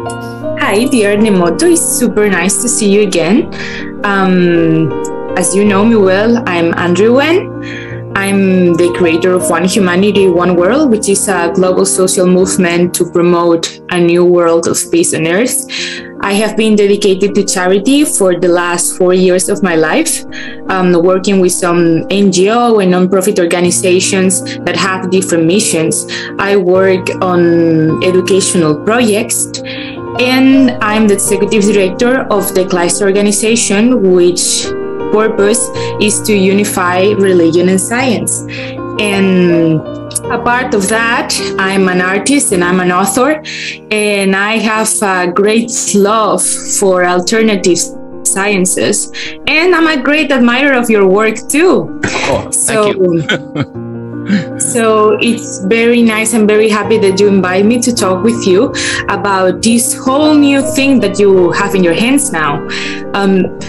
Hi, dear Nemoto. It's super nice to see you again. As you know me well, I'm Andrea. I'm the creator of One Humanity, One World, which is a global social movement to promote a new world of peace on Earth. I have been dedicated to charity for the last 4 years of my life, working with some NGO and nonprofit organizations that have different missions. I work on educational projects, and I'm the executive director of the Kleister organization, which purpose is to unify religion and science. And a part of that, I'm an artist and I'm an author, and I have a great love for alternative sciences, and I'm a great admirer of your work too. Oh, thank you. So it's very nice. I'm very happy that you invite me to talk with you about this whole new thing that you have in your hands now.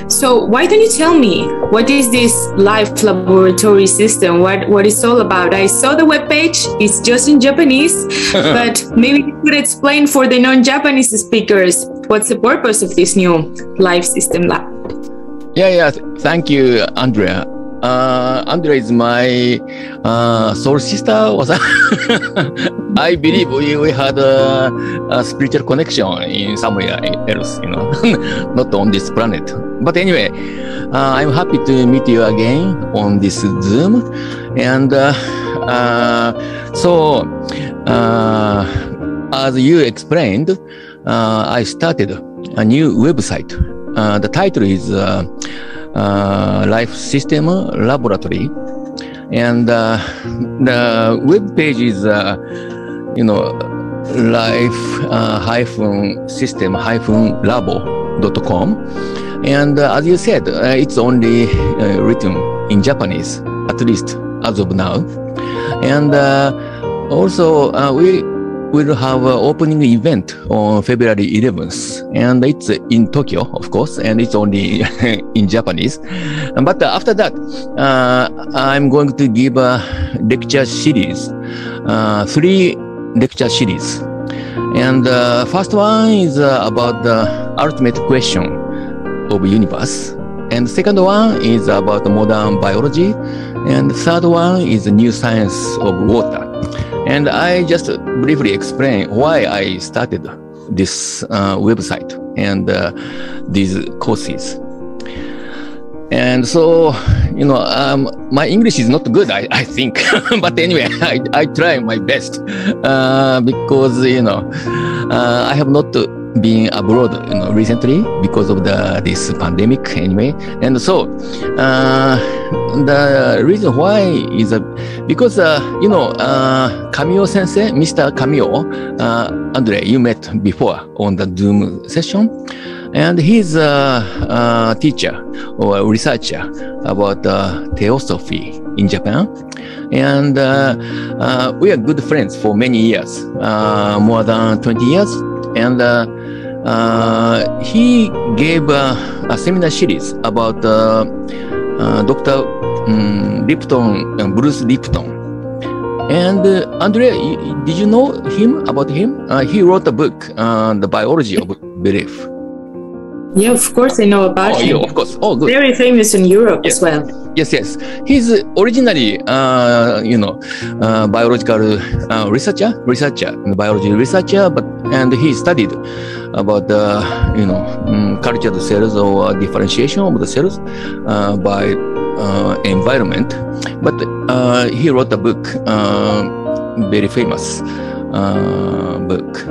So why don't you tell me, what is this life laboratory system? What it's all about? I saw the webpage. It's just in Japanese, but maybe you could explain for the non-Japanese speakers what's the purpose of this new life system lab. Yeah. Thank you, Andrea. Andrea is my soul sister. I believe we had a spiritual connection in somewhere else, not on this planet. But anyway, I'm happy to meet you again on this Zoom. And as you explained, I started a new website. The title is Life System Laboratory, and the web page is life-system-labo.com, and as you said, it's only written in Japanese, at least as of now. And also we will have an opening event on February 11th, and it's in Tokyo, of course, and it's only in Japanese. But after that, I'm going to give a lecture series, 3 lecture series. And the first one is about the ultimate question of universe. And the second one is about modern biology. And the third one is the new science of water. And I just briefly explain why I started this website and these courses. And so, my English is not good, I think. But anyway, I try my best because, I have not been abroad, recently because of this pandemic anyway. And so, the reason why is because, Kamio sensei, Mr. Kamio, Andrea, you met before on the Zoom session. And he's a teacher or researcher about theosophy in Japan. And we are good friends for many years, more than 20 years. And he gave a seminar series about Dr. Lipton, Bruce Lipton. And Andrea, did you know about him? He wrote a book, The Biology of Belief. Yeah, of course I know about him. Yeah, of course. Oh, good. Very famous in Europe as well. Yes. He's originally, biological researcher, biology researcher, and he studied about cultured cells or differentiation of the cells by environment. But he wrote a book, very famous book,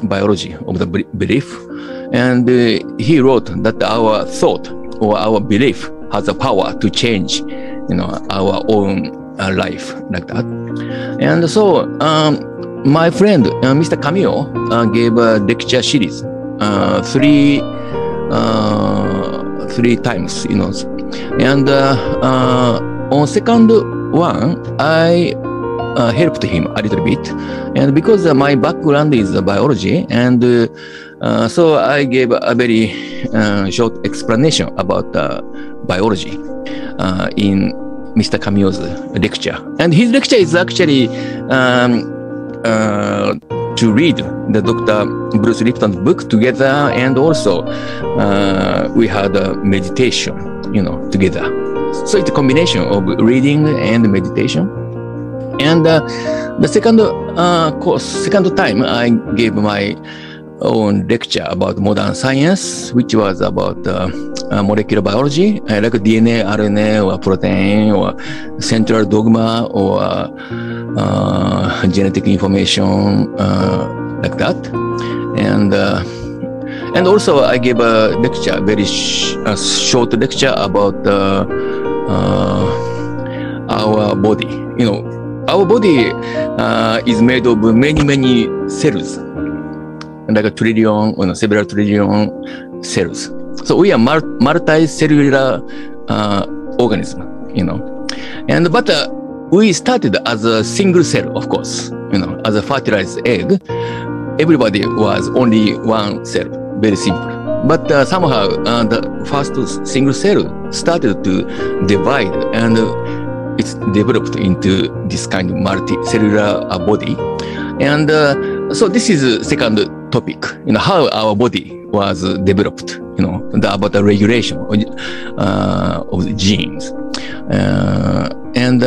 Biology of the Belief. And he wrote that our thought or our belief has the power to change, our own life like that. And so, my friend, Mr. Kamio, gave a lecture series, 3 times, And on second one, I helped him a little bit, and because my background is biology, and so I gave a very short explanation about biology in Mr. Kamio's lecture. And his lecture is actually to read the Dr. Bruce Lipton's book together, and also we had a meditation, together. So it's a combination of reading and meditation. And the second time I gave my own lecture about modern science, which was about molecular biology, like DNA, RNA, or protein, or central dogma, or genetic information, like that. And also I gave a lecture, very short lecture about our body. Our body is made of many cells, like a trillion, several trillion cells. So we are multicellular organism, But we started as a single cell, of course, as a fertilized egg. Everybody was only one cell, very simple. But somehow the first single cell started to divide, and it's developed into this kind of multicellular body. And so this is the second topic, how our body was developed, about the regulation of the genes. And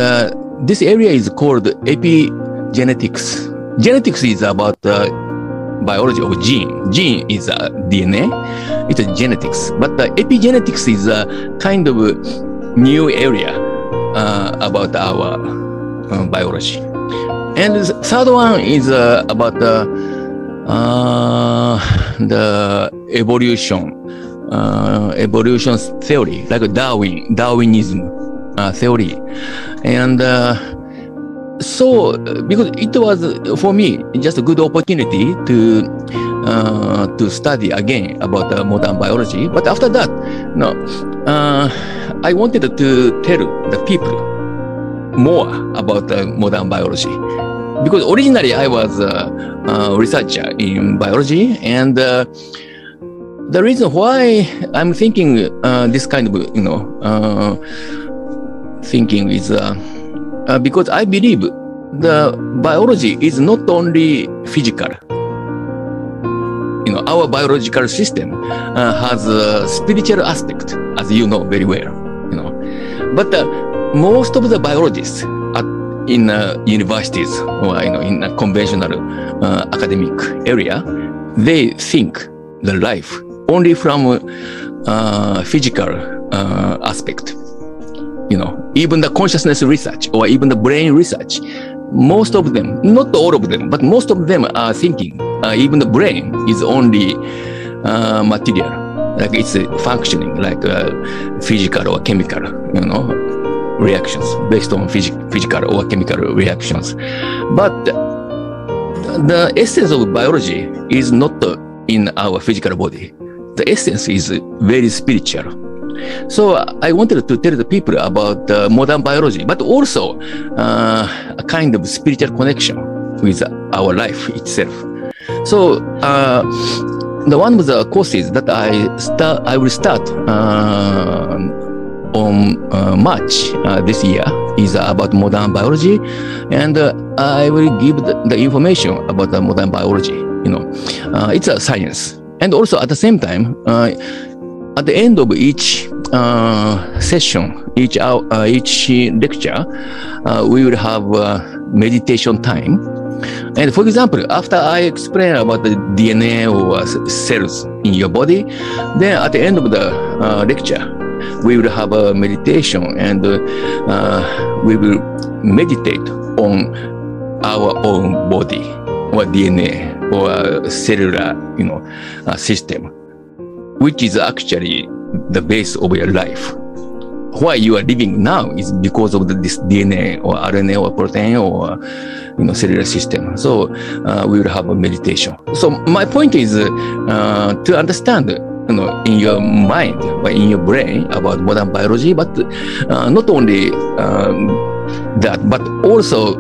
this area is called epigenetics. Genetics is about biology of gene. Gene is DNA. It's genetics. But epigenetics is a kind of new area about our biology. And the third one is about the evolution theory, like Darwinism theory. And so, because it was, for me, just a good opportunity to study again about modern biology. But after that, I wanted to tell the people more about modern biology. Because originally I was a researcher in biology, and the reason why I'm thinking this kind of, thinking is because I believe the biology is not only physical. Our biological system has a spiritual aspect, as you know very well. But most of the biologists in universities or in a conventional academic area, they think the life only from physical aspect. Even the consciousness research or even the brain research, most of them, not all of them, but most of them are thinking even the brain is only material, like it's functioning like physical or chemical, reactions based on physical or chemical reactions. But the essence of biology is not in our physical body. The essence is very spiritual. So I wanted to tell the people about modern biology, but also a kind of spiritual connection with our life itself. So the one of the courses that I will start on March this year is about modern biology, and I will give the information about the modern biology. It's a science, and also at the same time, at the end of each session, each lecture, we will have meditation time. And for example, after I explain about the DNA or cells in your body, then at the end of the lecture, we will have a meditation, and we will meditate on our own body or DNA or cellular, system, which is actually the base of your life. Why you are living now is because of this DNA or RNA or protein or cellular system. So we will have a meditation. So my point is to understand, in your mind or in your brain about modern biology, but not only that, but also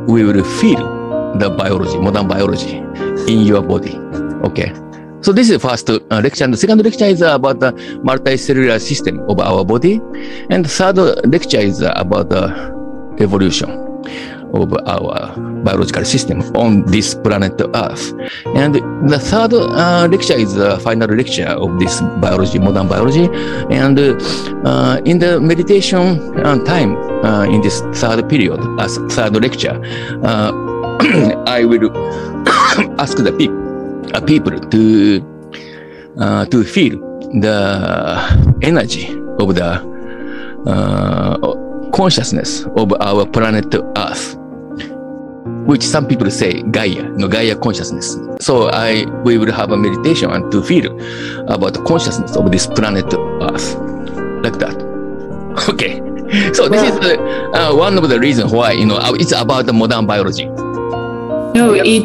we will feel the biology, modern biology, in your body. Okay. So this is the first lecture. And the second lecture is about the multicellular system of our body. And the third lecture is about evolution. of our biological system on this planet Earth. And the third lecture is the final lecture of this biology, modern biology. And in the meditation time, in this third period, as third lecture, I will ask the people to feel the energy of the consciousness of our planet Earth, which some people say Gaia, Gaia consciousness. So we will have a meditation and to feel about the consciousness of this planet Earth, like that. Okay, so this is one of the reasons why it's about the modern biology. No, I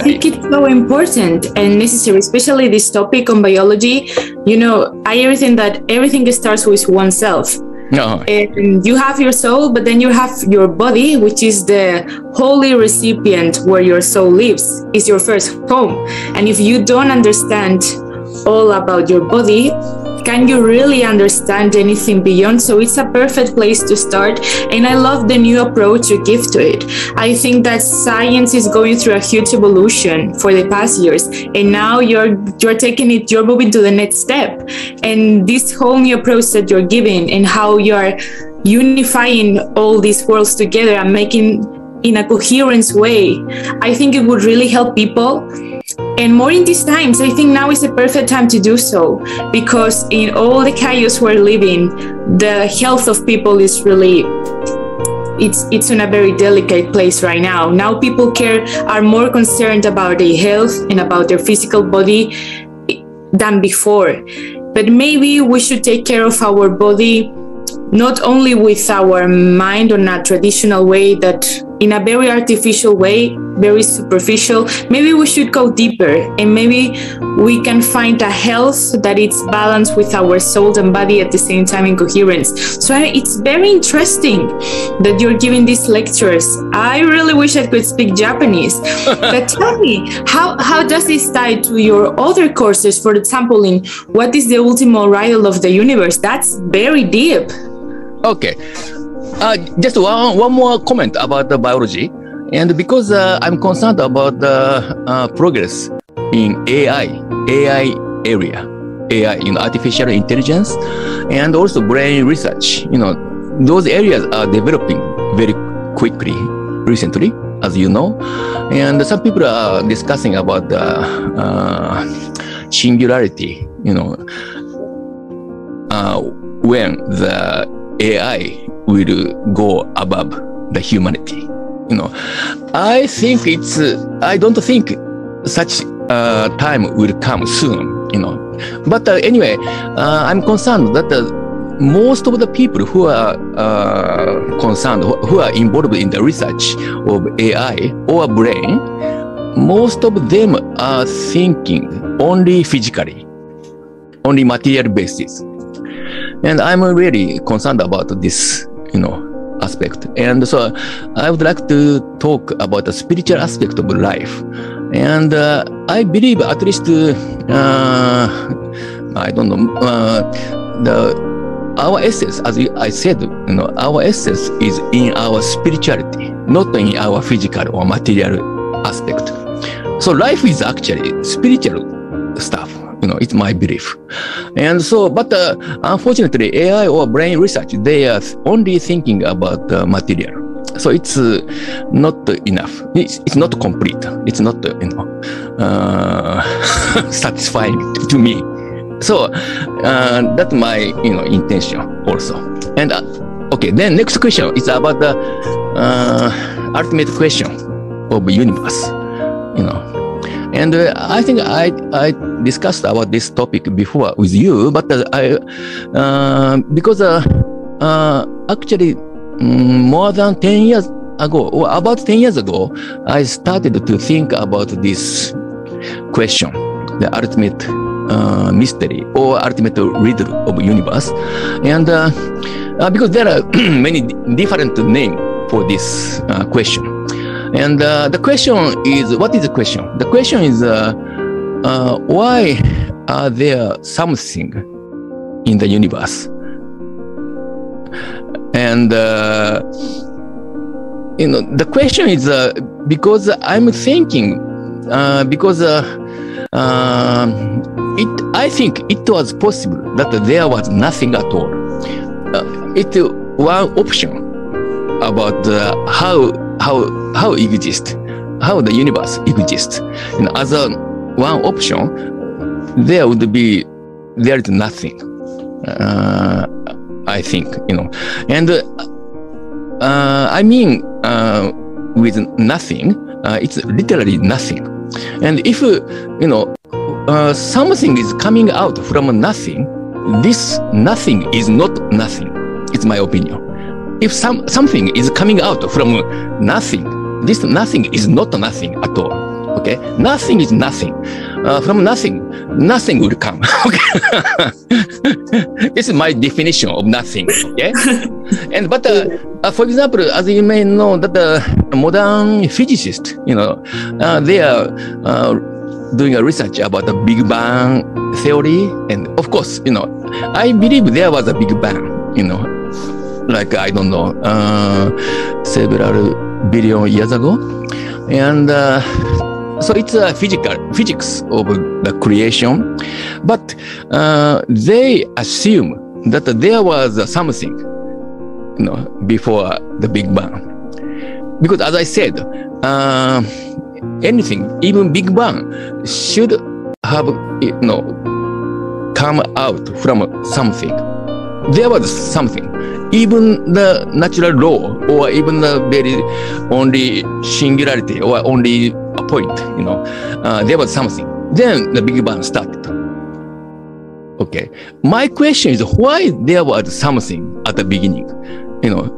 think it's so important and necessary, especially this topic on biology. I think that everything starts with oneself. No. And you have your soul, but then you have your body, which is the holy recipient where your soul lives, is your first home. And if you don't understand all about your body, can you really understand anything beyond? So it's a perfect place to start. And I love the new approach you give to it. I think that science is going through a huge evolution for the past years. And now you're moving to the next step. And this whole new approach that you're giving and how you're unifying all these worlds together and making in a coherent way, I think it would really help people. And more in these times, I think now is the perfect time to do so, because in all the chaos we're living, the health of people is really, it's in a very delicate place right now. Now people are more concerned about their health and about their physical body than before. But maybe we should take care of our body, not only with our mind on a traditional way, that in a very artificial way, very superficial. Maybe we should go deeper, and maybe we can find a health that is balanced with our soul and body at the same time in coherence. So it's very interesting that you're giving these lectures. I really wish I could speak Japanese. But tell me, how does this tie to your other courses? For example, in what is the ultimate riddle of the universe? That's very deep. Okay. Just one more comment about the biology. And because I'm concerned about the progress in AI area, AI, artificial intelligence, and also brain research, those areas are developing very quickly recently, as you know. And some people are discussing about the singularity, when the AI will go above the humanity. I think I don't think such time will come soon, But anyway, I'm concerned that most of the people who are concerned, who are involved in the research of AI or brain, most of them are thinking only physically, only material basis. And I'm really concerned about this, aspect. And so I would like to talk about the spiritual aspect of life. And I believe at least, I don't know, our essence, as I said, our essence is in our spirituality, not in our physical or material aspect. So life is actually spiritual stuff. It's my belief. And so, but unfortunately, AI or brain research, they are only thinking about material. So it's not enough. It's not complete. It's not, satisfying to me. So that's my, intention also. And okay, then next question is about the ultimate question of universe, And I think I discussed about this topic before with you, but because actually more than 10 years ago, or about 10 years ago, I started to think about this question, the ultimate mystery or ultimate riddle of universe. And because there are many different names for this question. And the question is, what is the question? The question is, why are there something in the universe? And the question is because I'm thinking because I think it was possible that there was nothing at all. It one option about how exist, how the universe exists. As one option, there is nothing. I think, and I mean with nothing, it's literally nothing. And if something is coming out from nothing, this nothing is not nothing. It's my opinion. If something is coming out from nothing, this nothing is not nothing at all. Okay, nothing is nothing. From nothing will come. Okay, this is my definition of nothing. Okay, but for example, as you may know, that the modern physicists, they are doing a research about the Big Bang theory, and of course, I believe there was a Big Bang. Like I don't know, several billion years ago, and so it's a physics of the creation, but they assume that there was something, before the Big Bang, because as I said, anything, even Big Bang, should have come out from something. There was something. Even the natural law, or even the very only singularity, or only a point, there was something. Then the Big Bang started. Okay. My question is why there was something at the beginning?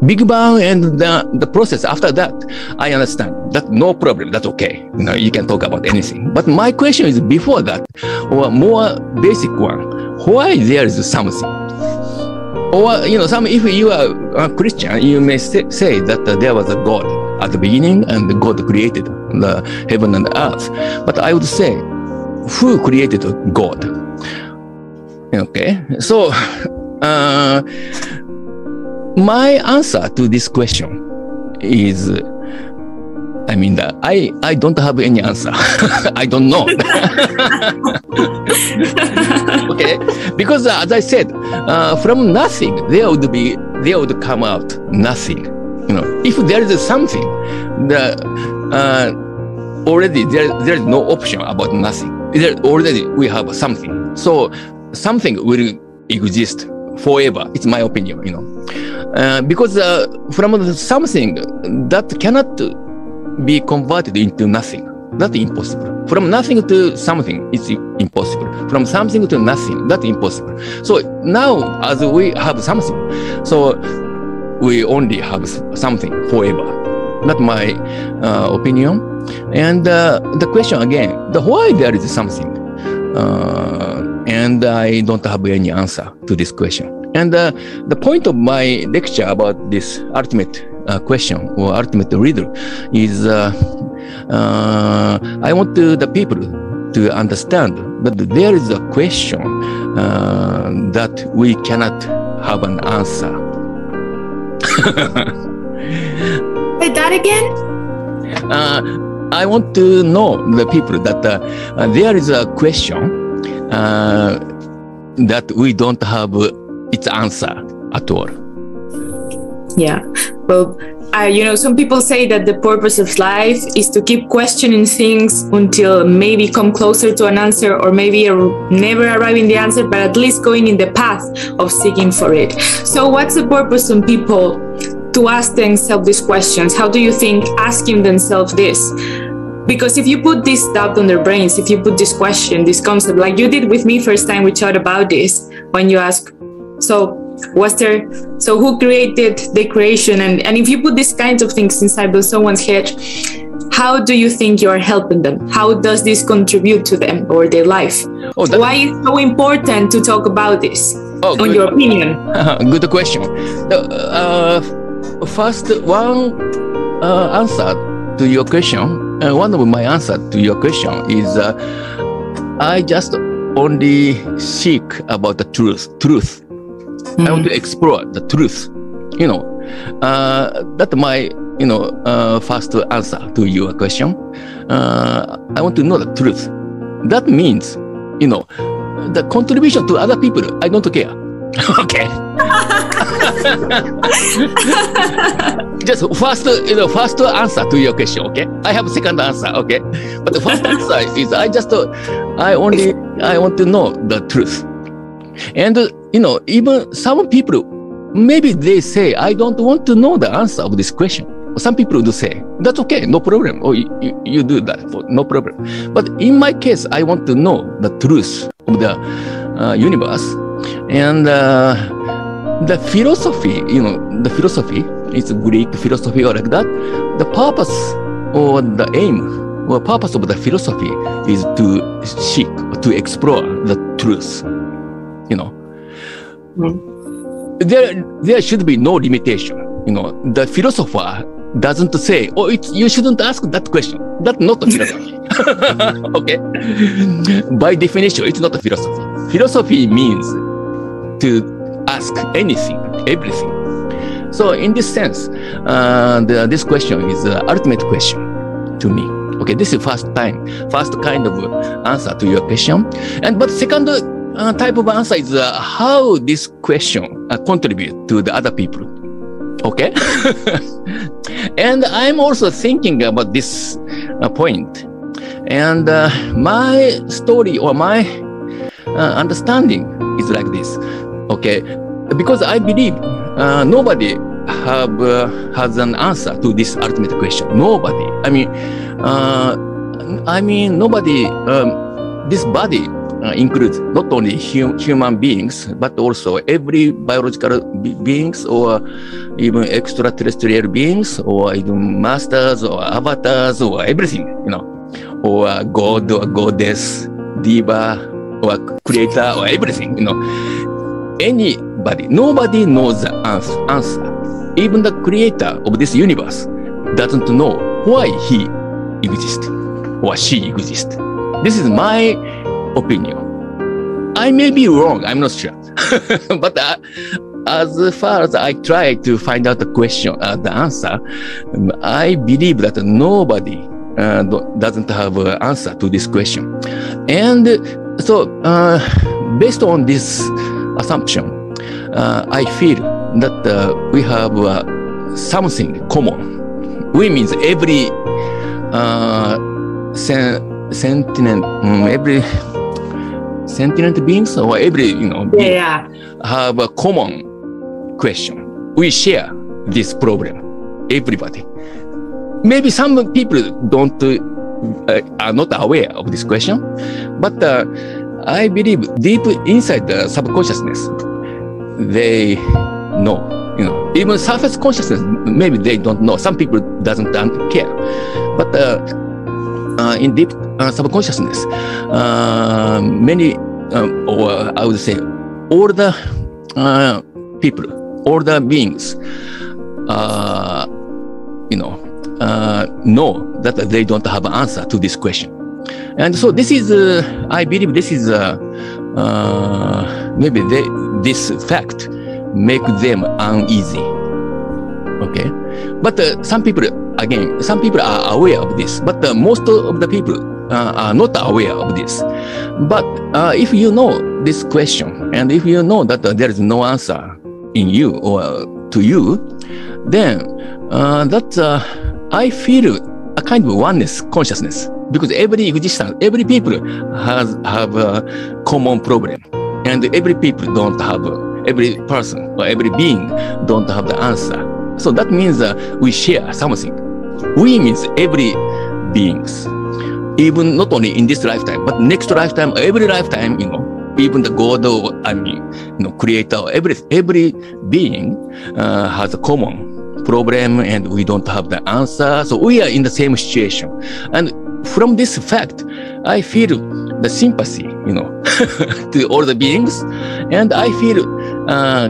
Big Bang and the process after that, I understand. That no problem. That's okay. You can talk about anything. But my question is before that, or more basic one, why there is something? Or, if you are a Christian, you may say that there was a God at the beginning and God created the heaven and earth. But I would say, who created God? Okay, so my answer to this question is, I don't have any answer. I don't know. Okay, because as I said, from nothing there would come out nothing. If there is something, already there is no option about nothing. Already we have something, so something will exist forever. It's my opinion, because from something that cannot be converted into nothing. That's impossible. From nothing to something, it's impossible. From something to nothing, that's impossible. So now, as we have something, so we only have something forever. That's my opinion. And the question again, why there is something? And I don't have any answer to this question. And the point of my lecture about this ultimate question or ultimate riddle is I want the people to understand that there is a question that we cannot have an answer. Say that again? I want to know the people that there is a question that we don't have its answer at all. Yeah. Well, some people say that the purpose of life is to keep questioning things until maybe come closer to an answer, or maybe never arriving the answer, but at least going in the path of seeking for it. So what's the purpose of people to ask themselves these questions? How do you think asking themselves this? Because if you put this doubt on their brains, if you put this question, this concept, like you did with me first time we chat about this, when you ask, so who created the creation? And if you put these kinds of things inside of someone's head, how do you think you are helping them? How does this contribute to them or their life? Why is it so important to talk about this, in your opinion? Good question. First, one answer to your question, one of my answers to your question is I just only seek about the truth. I want to explore the truth. That's my first answer to your question. I want to know the truth. That means, the contribution to other people, I don't care. Okay. Just first answer to your question, okay? I have second answer, okay? But the first answer is I want to know the truth. And, even some people, maybe they say, I don't want to know the answer of this question. Some people do say, that's okay, no problem. Or you do that, no problem. But in my case, I want to know the truth of the universe. And the philosophy, the philosophy, it's Greek philosophy or like that. The purpose or the aim or purpose of the philosophy is to seek, to explore the truth. There should be no limitation. The philosopher doesn't say, you shouldn't ask that question. That's not a philosophy. Okay? By definition, it's not a philosophy. Philosophy means to ask anything, everything. So in this sense, this question is the ultimate question to me. Okay, this is first kind of answer to your question. But second type of answer is how this question contribute to the other people. Okay? And I'm also thinking about this point. And my story or my understanding is like this. Okay? Because I believe nobody has an answer to this ultimate question. Nobody. I mean, nobody, this body includes not only human beings, but also every biological beings or even extraterrestrial beings or even masters or avatars or everything, or God or goddess, diva or creator or everything, Anybody, nobody knows the answer. Even the creator of this universe doesn't know why he exists or she exists. This is my opinion. I may be wrong, I'm not sure. But as far as I try to find out the question, the answer, I believe that nobody doesn't have an answer to this question. And so, based on this assumption, I feel that we have something common. We means every sentient beings or every being have a common question. We share this problem. Everybody. Maybe some people are not aware of this question, but I believe deep inside the subconsciousness, they know. Even surface consciousness, maybe they don't know. Some people doesn't care, but in deep subconsciousness, many, or I would say, all the people, all the beings, know that they don't have an answer to this question. And so this is, I believe this is, maybe this fact make them uneasy. Okay? But some people are aware of this, but most of the people are not aware of this. But if you know this question, and if you know that there is no answer in you or to you, then I feel a kind of oneness consciousness, because every existence, every people have a common problem, and every people don't have, every person or every being don't have the answer. So that means we share something. We means every beings, even not only in this lifetime, but next lifetime, every lifetime, even the God or creator, every being has a common problem, and we don't have the answer. So we are in the same situation. And from this fact, I feel the sympathy, to all the beings, and I feel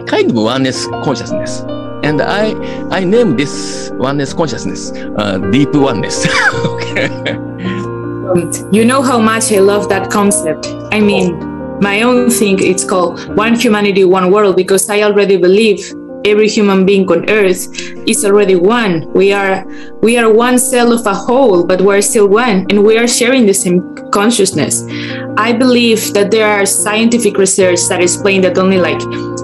kind of oneness consciousness. And I name this oneness consciousness, deep oneness. Okay. You know how much I love that concept. I mean, my own thing, it's called One Humanity, One World, because I already believe every human being on Earth is already one. We are one cell of a whole, but we're still one, and we are sharing the same consciousness. I believe that there are scientific research that explain that only like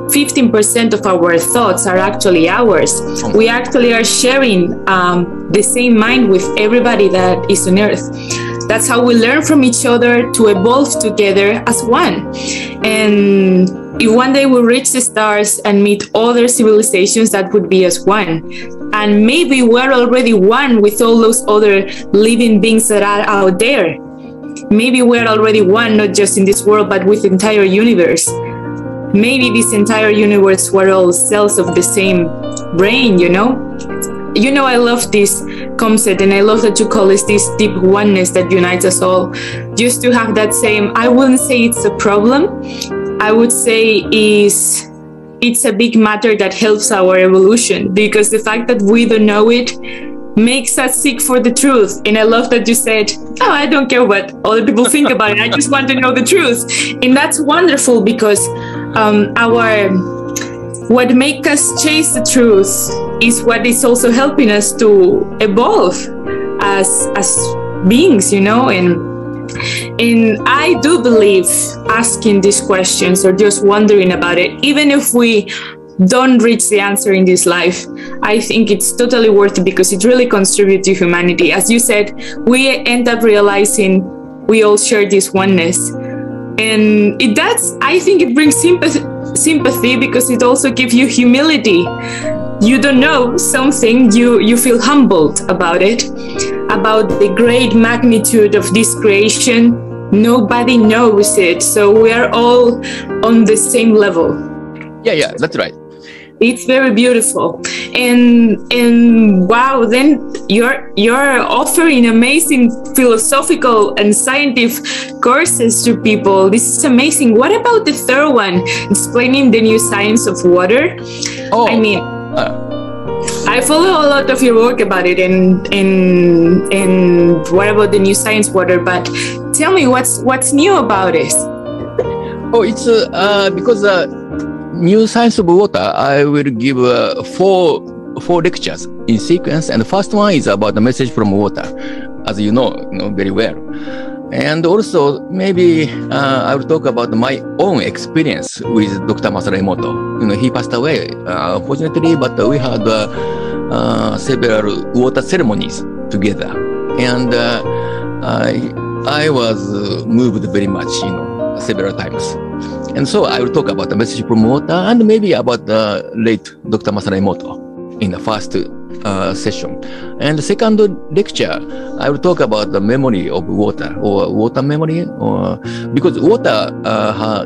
15% of our thoughts are actually ours. We actually are sharing the same mind with everybody that is on Earth. That's how we learn from each other to evolve together as one. And if one day we reach the stars and meet other civilizations, that would be as one. And maybe we're already one with all those other living beings that are out there. Maybe we're already one, not just in this world, but with the entire universe. Maybe this entire universe were all cells of the same brain, you know? You know, I love this concept, and I love that you call this deep oneness that unites us all. Just to have that same, I wouldn't say it's a problem. I would say it's a big matter that helps our evolution, because the fact that we don't know it makes us seek for the truth. And I love that you said, oh, I don't care what other people think about it. I just want to know the truth. And that's wonderful, because what makes us chase the truth is what is also helping us to evolve as beings, you know. And I do believe asking these questions or just wondering about it, even if we don't reach the answer in this life, I think it's totally worth it, because it really contributes to humanity. As you said, we end up realizing we all share this oneness. And it does, I think it brings sympathy, because it also gives you humility. You don't know something, you feel humbled about it, about the great magnitude of this creation. Nobody knows it, so we are all on the same level. Yeah, that's right. It's very beautiful. And wow, then you're offering amazing philosophical and scientific courses to people. This is amazing. What about the third one, explaining the new science of water? Oh, I mean, I follow a lot of your work about it, and what about the new science water? But tell me, what's new about it? Oh, it's because new science of water. I will give four lectures in sequence, and the first one is about the message from water, as you know very well. And also maybe I will talk about my own experience with Dr. Nemoto. He passed away, unfortunately, but we had several water ceremonies together, and I was moved very much, several times. And so I will talk about the message from water, and maybe about the late Dr. Nemoto in the first session. And the second lecture, I will talk about the memory of water, or water memory, or because water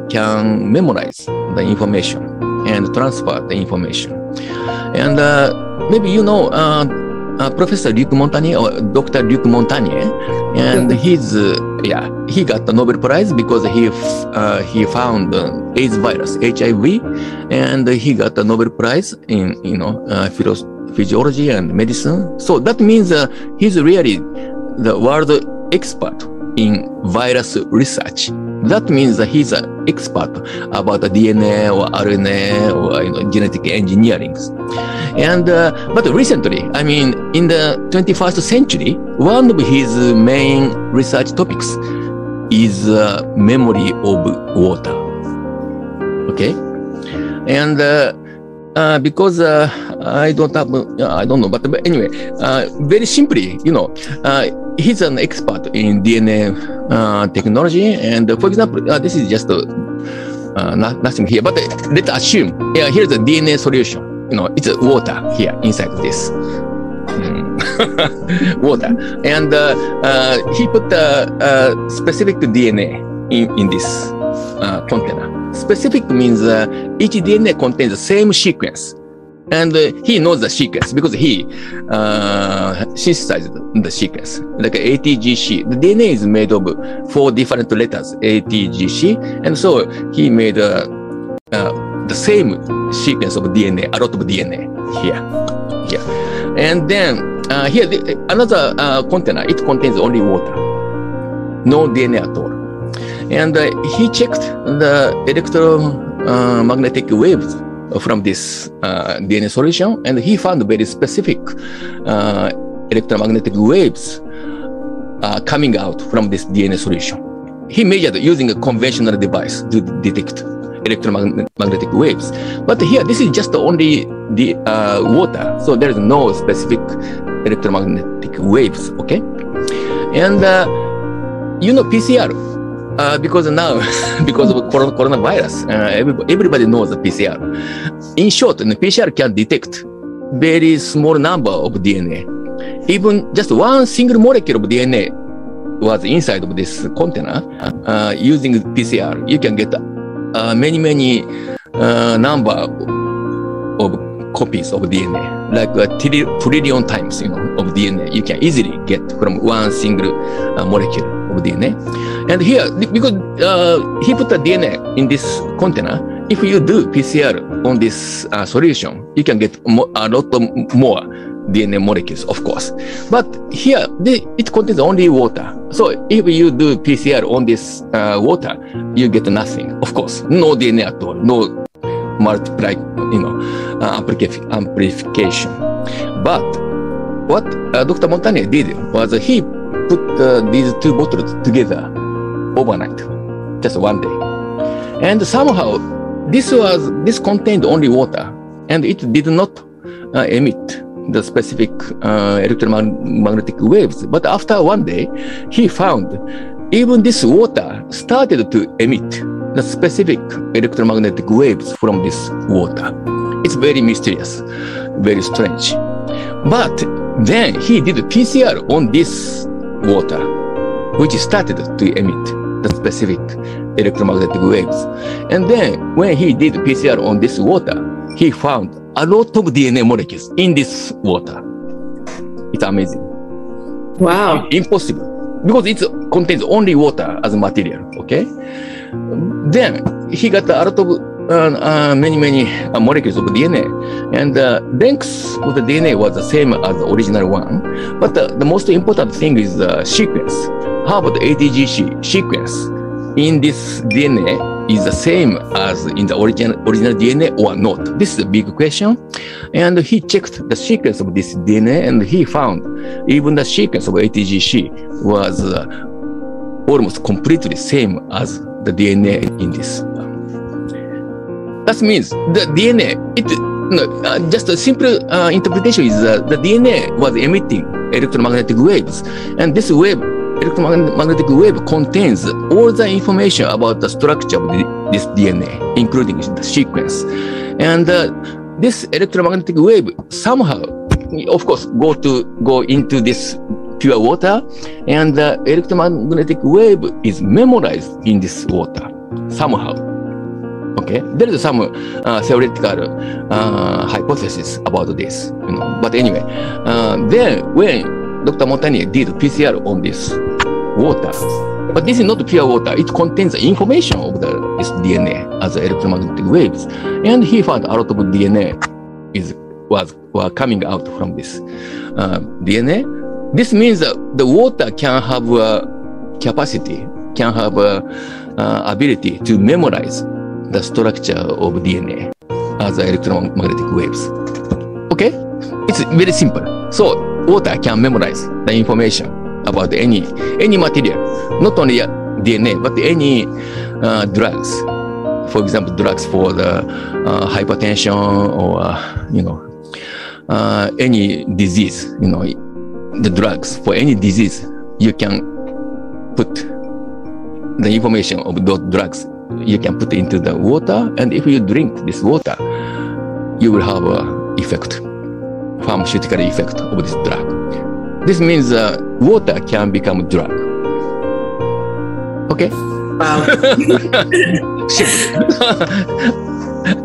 can memorize the information and transfer the information. And maybe Professor Luc Montagnier, or Dr. Luc Montagnier, and he got the Nobel Prize because he found AIDS virus, HIV, and he got the Nobel Prize in physiology and medicine. So that means he's really the world expert in virus research. That means that he's an expert about the DNA or RNA or genetic engineering. And but recently, I mean, in the 21st century, one of his main research topics is memory of water. Okay, and because I don't know, but anyway, very simply, he's an expert in DNA technology, and for example, this is just nothing here, but let's assume, here's a DNA solution. It's water here inside this water, and he put specific DNA in this container. Specific means each DNA contains the same sequence. And he knows the sequence because he synthesized the sequence, like ATGC. The DNA is made of 4 different letters, ATGC. And so he made the same sequence of DNA, a lot of DNA here. And then here, another container, it contains only water, no DNA at all. And he checked the electromagnetic waves from this DNA solution, and he found very specific electromagnetic waves coming out from this DNA solution. He measured using a conventional device to detect electromagnetic waves. But here, this is just only the water, so there is no specific electromagnetic waves, okay? And PCR, because now, because of coronavirus, everybody knows the PCR. In short, the PCR can detect very small number of DNA. Even just one single molecule of DNA was inside of this container. Using PCR, you can get many number of copies of DNA, like a trillion times, of DNA. You can easily get from one single molecule of DNA. And here, because he put the DNA in this container, if you do PCR on this solution, you can get a lot more DNA molecules, of course. But here, it contains only water. So if you do PCR on this water, you get nothing, of course. No DNA at all, no multiply, amplification. But what Dr. Montagnier did was he put these two bottles together overnight, just one day. And somehow, this contained only water, and it did not emit the specific electromagnetic waves. But after one day, he found even this water started to emit the specific electromagnetic waves from this water. It's very mysterious, very strange. But then he did PCR on this water, which started to emit the specific electromagnetic waves. And then when he did PCR on this water, he found a lot of DNA molecules in this water. It's amazing. Wow. Impossible. Because it contains only water as a material, okay? Then he got a lot of many molecules of DNA, and the length of the DNA was the same as the original one. But the most important thing is the sequence. How about the ATGC sequence in this DNA is the same as in the original DNA or not? This is a big question. And he checked the sequence of this DNA, and he found even the sequence of ATGC was almost completely same as the DNA in this. That means the DNA, just a simple interpretation is the DNA was emitting electromagnetic waves, and this electromagnetic wave contains all the information about the structure of this DNA, including the sequence. And this electromagnetic wave somehow, of course, go into this pure water, and the electromagnetic wave is memorized in this water somehow. Okay, there is some theoretical hypothesis about this, But anyway, then when Dr. Montagnier did PCR on this water, but this is not pure water. It contains the information of this DNA as electromagnetic waves, and he found a lot of DNA were coming out from this DNA. This means that the water can have a capacity, can have a ability to memorize the structure of DNA as electromagnetic waves. Okay, it's very simple. So water can memorize the information about any material, not only DNA, but any drugs. For example, drugs for the hypertension or any disease. The drugs for any disease, you can put the information of those drugs. You can put it into the water, and if you drink this water, you will have an effect, pharmaceutical effect of this drug. This means water can become a drug. Okay? Wow.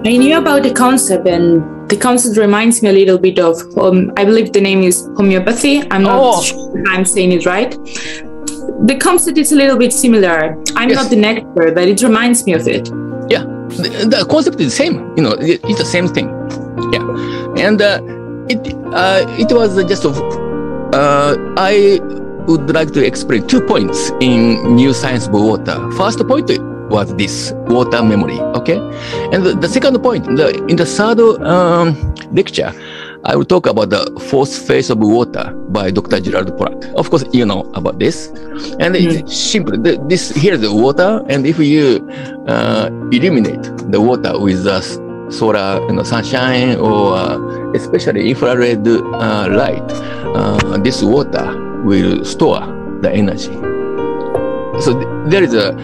I knew about the concept, and the concept reminds me a little bit of, I believe the name is homeopathy. I'm not sure if I'm saying it right. The concept is a little bit similar. I'm not an expert, but it reminds me of it. Yeah, the concept is the same. It's the same thing. Yeah, and it was just I would like to explain 2 points in new science of water. First point was this water memory. Okay, and the second point, in the third lecture, I will talk about the fourth phase of water by Dr. Gerald Pollack. Of course, you know about this, and it's simple. This here's the water, and if you illuminate the water with solar, sunshine, or especially infrared light, this water will store the energy. So there is a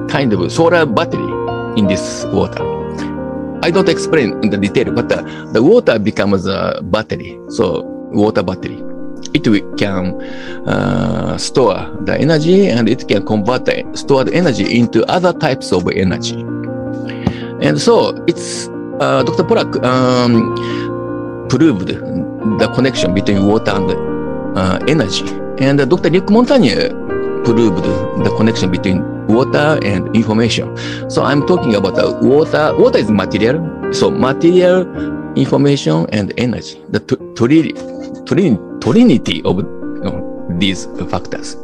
kind of solar battery in this water. I don't explain in the detail, but the water becomes a battery. So water battery, it can store the energy, and it can convert the stored energy into other types of energy. And so it's Dr. Pollack proved the connection between water and energy, and Dr. Luc Montagnier proved the connection between water and information. So I'm talking about water. Water is material. So material, information, and energy. The trinity of these factors.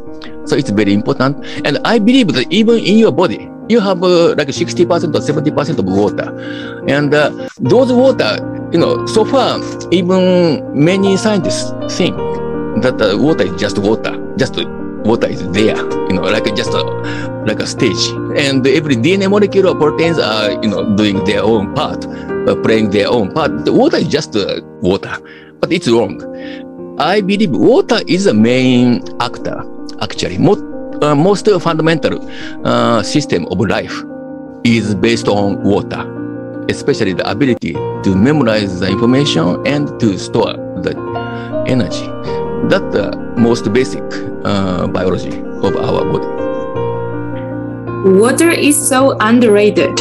So it's very important. And I believe that even in your body, you have like 60% or 70% of water. And those water, so far, even many scientists think that water is just water. Just water is there, like a stage, and every DNA molecule or proteins are, doing their own part, playing their own part. The water is just water, but it's wrong. I believe water is the main actor. Actually, most fundamental system of life is based on water, especially the ability to memorize the information and to store the energy. That's the most basic biology of our body. Water is so underrated.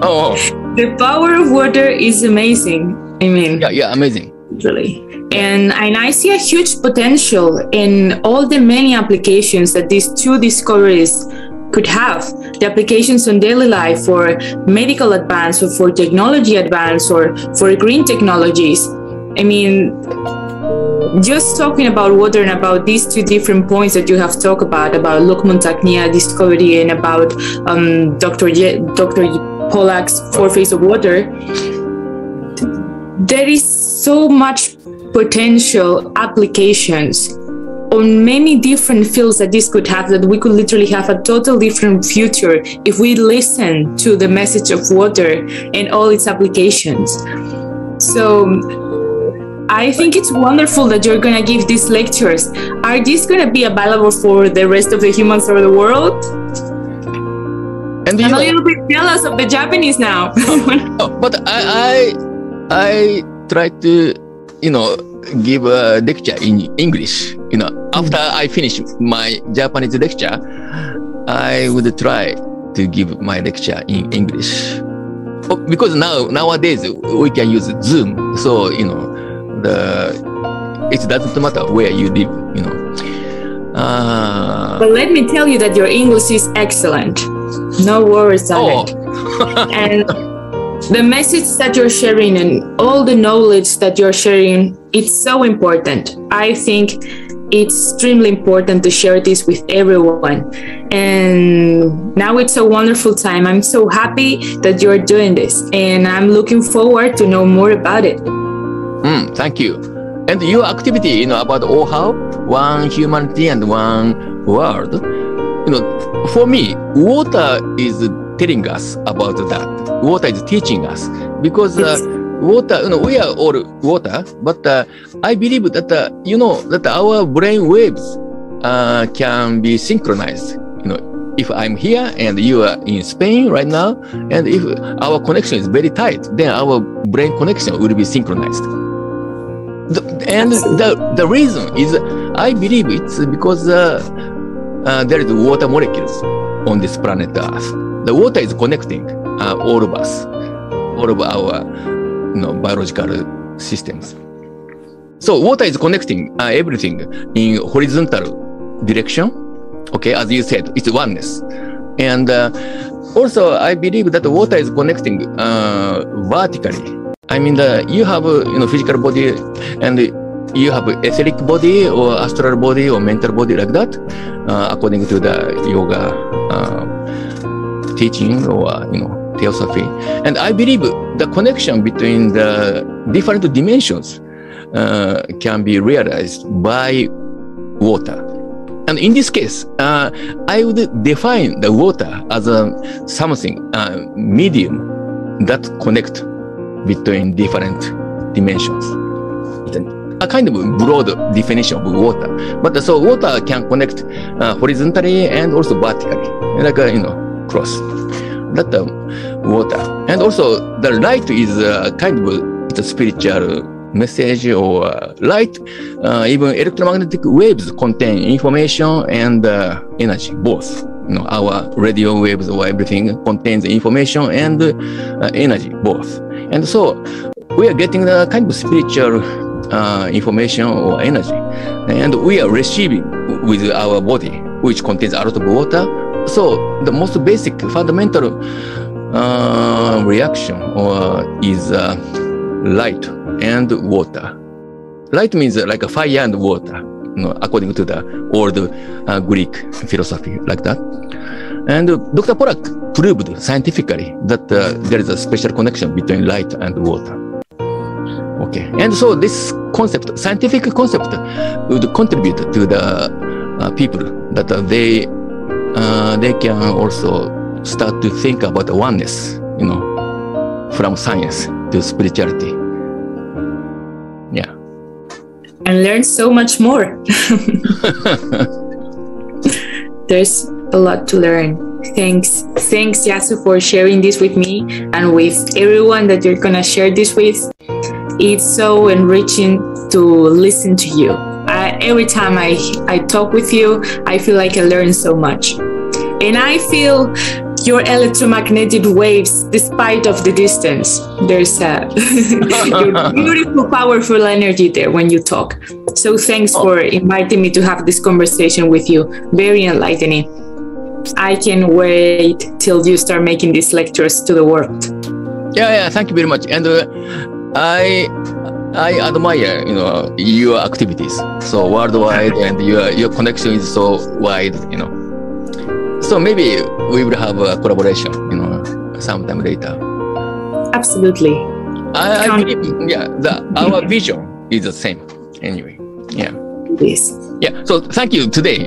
Oh, the power of water is amazing. I mean, yeah, amazing. Really. And I see a huge potential in all the many applications that these two discoveries could have. The applications on daily life, for medical advance, or for technology advance, or for green technologies. I mean, just talking about water and about these two different points that you have talked about Luc Montagnier discovery and about Dr. Pollack's fourth phase of water, there is so much potential applications on many different fields that this could have, that we could literally have a total different future if we listen to the message of water and all its applications. So I think it's wonderful that you're going to give these lectures. Are these going to be available for the rest of the humans over the world? And I'm a little bit jealous of the Japanese now. But I try to, give a lecture in English. After I finish my Japanese lecture, I would try to give my lecture in English. Because nowadays we can use Zoom, so it doesn't matter where you live, But let me tell you that your English is excellent. No worries on it. And the message that you're sharing and all the knowledge that you're sharing, it's so important. I think it's extremely important to share this with everyone. And now it's a wonderful time. I'm so happy that you're doing this, and I'm looking forward to know more about it. Thank you. And your activity, about OHAO, one humanity and one world, for me, water is telling us about that. Water is teaching us, because water, we are all water, but I believe that, that our brain waves can be synchronized. If I'm here and you are in Spain right now, and if our connection is very tight, then our brain connection will be synchronized. The reason is, I believe it's because there is water molecules on this planet Earth. The water is connecting all of us, all of our biological systems. So water is connecting everything in horizontal direction. Okay, as you said, it's oneness. And also, I believe that the water is connecting vertically. I mean, you have physical body, and you have etheric body or astral body or mental body, like that, according to the yoga teaching or, theosophy. And I believe the connection between the different dimensions can be realized by water. And in this case, I would define the water as something, medium that connect between different dimensions. A kind of broad definition of water. But so water can connect horizontally and also vertically, like a, cross. That water. And also the light is kind of it's a spiritual message or light. Even electromagnetic waves contain information and energy, both. Our radio waves or everything contains information and energy, both. And so we are getting the kind of spiritual information or energy, and we are receiving with our body, which contains a lot of water. So the most basic fundamental reaction is light and water. Light means like a fire and water, according to the old Greek philosophy, like that. And Dr. Pollack proved scientifically that there is a special connection between light and water. Okay, and so this concept, scientific concept, would contribute to the people that they can also start to think about the oneness, from science to spirituality. Yeah. And learn so much more. There's a lot to learn. Thanks, Yasu, for sharing this with me and with everyone that you're gonna share this with. It's so enriching to listen to you. Every time I talk with you, I feel like I learn so much. And I feel your electromagnetic waves, despite of the distance. There's a your beautiful, powerful energy there when you talk. So thanks for inviting me to have this conversation with you. Very enlightening. I can't wait till you start making these lectures to the world. Yeah, thank you very much. And I admire, your activities so worldwide, and your connection is so wide, So maybe we will have a collaboration, sometime later. Absolutely. I believe, our vision is the same. Anyway, yeah. Yes. Yeah. So thank you today.